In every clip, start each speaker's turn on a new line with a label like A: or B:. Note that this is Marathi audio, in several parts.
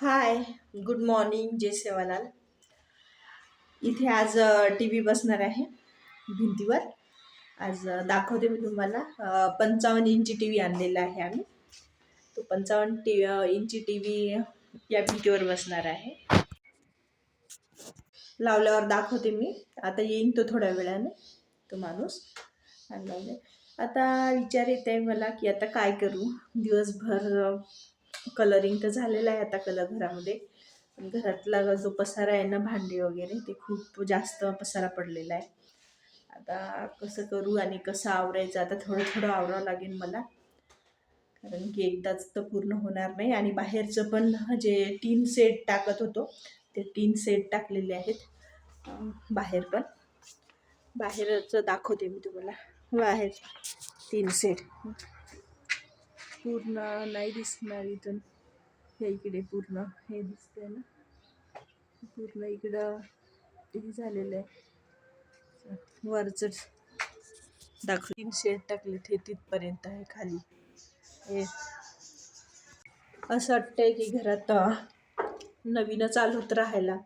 A: हाय, गुड मॉर्निंग जय सेवालाल. इथे आज टी व्ही बसणार आहे भिंतीवर. आज दाखवते मी तुम्हाला. 55 इंची टी व्ही आणलेला आहे आम्ही. तो 55 इंची टी व्ही या भिंतीवर बसणार आहे. लावल्यावर दाखवते मी. आता येईन तो थोड्या वेळाने तो माणूस. आणि लावले. आता विचार येत आहे मला की आता काय करू. दिवसभर कलरिंग तर झालेलं आहे आता कलर घरामध्ये. पण घरातला जो पसारा आहे ना, भांडी वगैरे ते खूप जास्त पसारा पडलेला आहे. आता कसं करू आणि कसं आवरायचं. आता थोडं थोडं आवरावं लागेल मला, कारण की एकदाच तर पूर्ण होणार नाही. आणि बाहेरचं पण जे टीन सेट टाकत होतो ते टीन सेट टाकलेले आहेत. बाहेर पण बाहेरचं दाखवते मी तुम्हाला. बाहेर टीन सेट पूर्ण नाही दिसणार इथून. हे इकडे पूर्ण हे दिसतंय ना, पूर्ण इकडं हे झालेलं आहे. वरच दाखव तीन शेड टाकले ते तिथपर्यंत आहे खाली. हे असं वाटतंय की घरात नवीनच आलोत राहायला,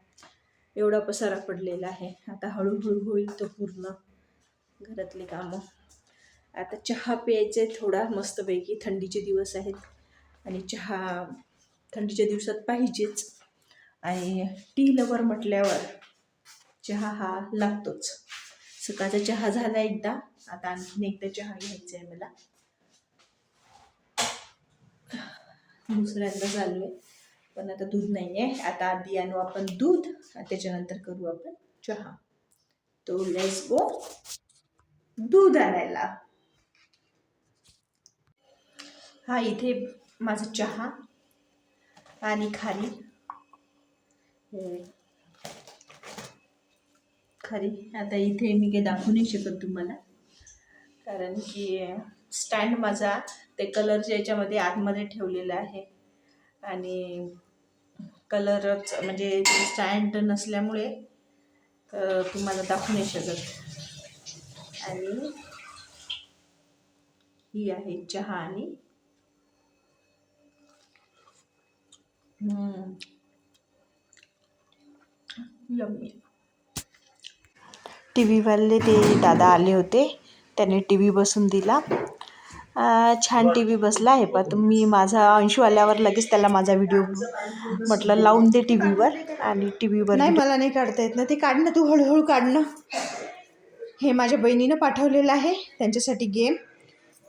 A: एवढा पसारा पडलेला आहे. आता हळूहळू होईल तो पूर्ण घरातले कामं. आता चहा प्यायचा आहे थोडा मस्तपैकी. थंडीचे दिवस आहेत आणि चहा थंडीच्या दिवसात पाहिजेच. आणि टी लवर म्हटल्यावर चहा हा लागतोच. सकाळचा चहा झाला एकदा, आता आणखीन एकदा चहा घ्यायचा आहे मला. दुसऱ्यांदा चालू आहे, पण आता दूध नाही आहे. आता आधी आणू आपण दूध आणि त्याच्यानंतर करू आपण चहा. तो लेट्स गो दूध आणायला. हा इथे माझा चहा आणि खारी. खरी आता इथे मी काही दाखवू नाही शकत तुम्हाला, कारण की स्टँड माझा ते कलरच्या याच्यामध्ये आतमध्ये ठेवलेला आहे. आणि कलरच म्हणजे स्टँड नसल्यामुळे तुम्हाला दाखवू नाही शकत. आणि ही आहे चहा. आणि यम्मी. टी व्हीवाले ते दादा आले होते, त्याने टी व्ही बसून दिला. छान टी व्ही बसला आहे. पण मी माझा अंशू आल्यावर लगेच त्याला माझा व्हिडिओ म्हटलं लावून दे टी व्हीवर. आणि टी व्हीवर नाही, मला नाही काढता येत ना. ते काढ ना तू, हळूहळू काढ ना. हे माझ्या बहिणीनं पाठवलेलं आहे त्यांच्यासाठी गेम.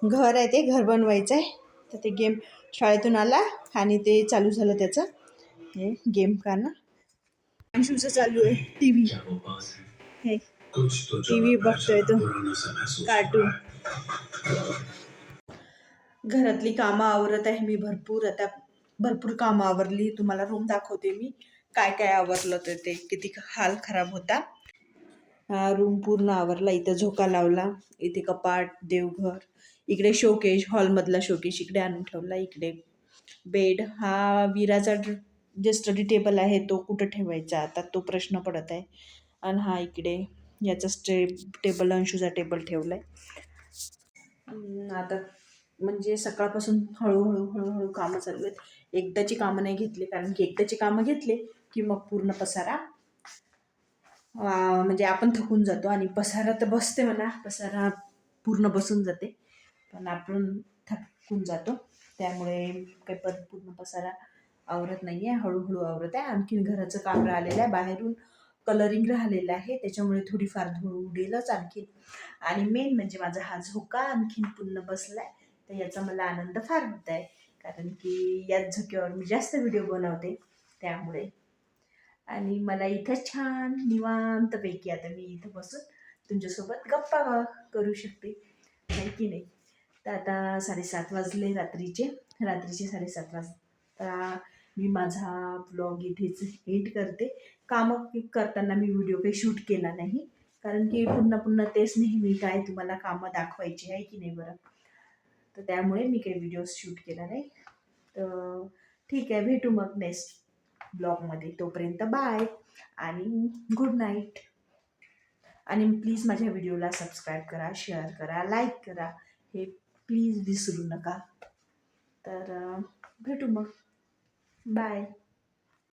A: घर आहे, ते घर बनवायचं आहे. तर ते गेम शाळेतून आला आणि ते चालू झालं त्याचं हे गेम. का ना अंशूचं चालू आहे टी व्ही. हे टी व्ही बघतोय तो कार्टून. घरातली कामं आवरत आहे मी भरपूर. आता भरपूर कामं आवरली. तुम्हाला रूम दाखवते मी काय काय आवरलं तर ते किती हाल खराब होता. रूम पूर्ण आवरला. इथं झोका लावला, इथे कपाट, देवघर, इकडे शोकेश, हॉलमधला शोकेश इकडे आणून ठेवला. इकडे बेड. हा विराचा जे स्टडी टेबल आहे तो कुठं ठेवायचा आता तो प्रश्न पडत आहे. आणि हा इकडे याचा टेबल, अंशूचा टेबल ठेवला आहे. आता म्हणजे सकाळपासून हळूहळू हळूहळू कामं चालू आहेत. एकदाची कामं नाही घेतली, कारण की एकदाची कामं घेतले की मग पूर्ण पसारा म्हणजे आपण थकून जातो. आणि पसारा तर बसते म्हणा, पसारा पूर्ण बसून जाते, पण आपण थकून जातो. त्यामुळे काही पूर्ण पसारा आवरत नाही आहे, हळूहळू आवरत आहे. आणखीन घराचं काम राहिलेलं आहे, बाहेरून कलरिंग राहिलेलं आहे, त्याच्यामुळे थोडीफार धूळ उडेलच आणखीन. आणि मेन म्हणजे माझा हा झोका आणखीन पूर्ण बसला आहे, तर याचा मला आनंद फार होत आहे, कारण की याच झोक्यावर मी जास्त व्हिडिओ बनवते त्यामुळे. आणि मला इथं छान निवांतपैकी आता मी इथं बसून तुमच्यासोबत गप्पा करू शकते, नाही की नाही. तर आता 7:30 वाजले रात्रीचे 7:30 वाजता मी माझा ब्लॉग इथेच एंड करते. कामं करताना मी व्हिडिओ काही शूट केला नाही, कारण की पुन्हा पुन्हा तेच नेहमी काय तुम्हाला कामं दाखवायची आहे की नाही बरं. तर त्यामुळे मी काही व्हिडिओ शूट केला नाही. तर ठीक आहे, भेटू मग नेक्स्ट ब्लॉगमध्ये. तोपर्यंत बाय आणि गुड नाईट. आणि प्लीज माझ्या व्हिडिओला सबस्क्राईब करा, शेअर करा, लाईक करा, हे प्लीज विसरू नका. तर भेटू मग. बाय.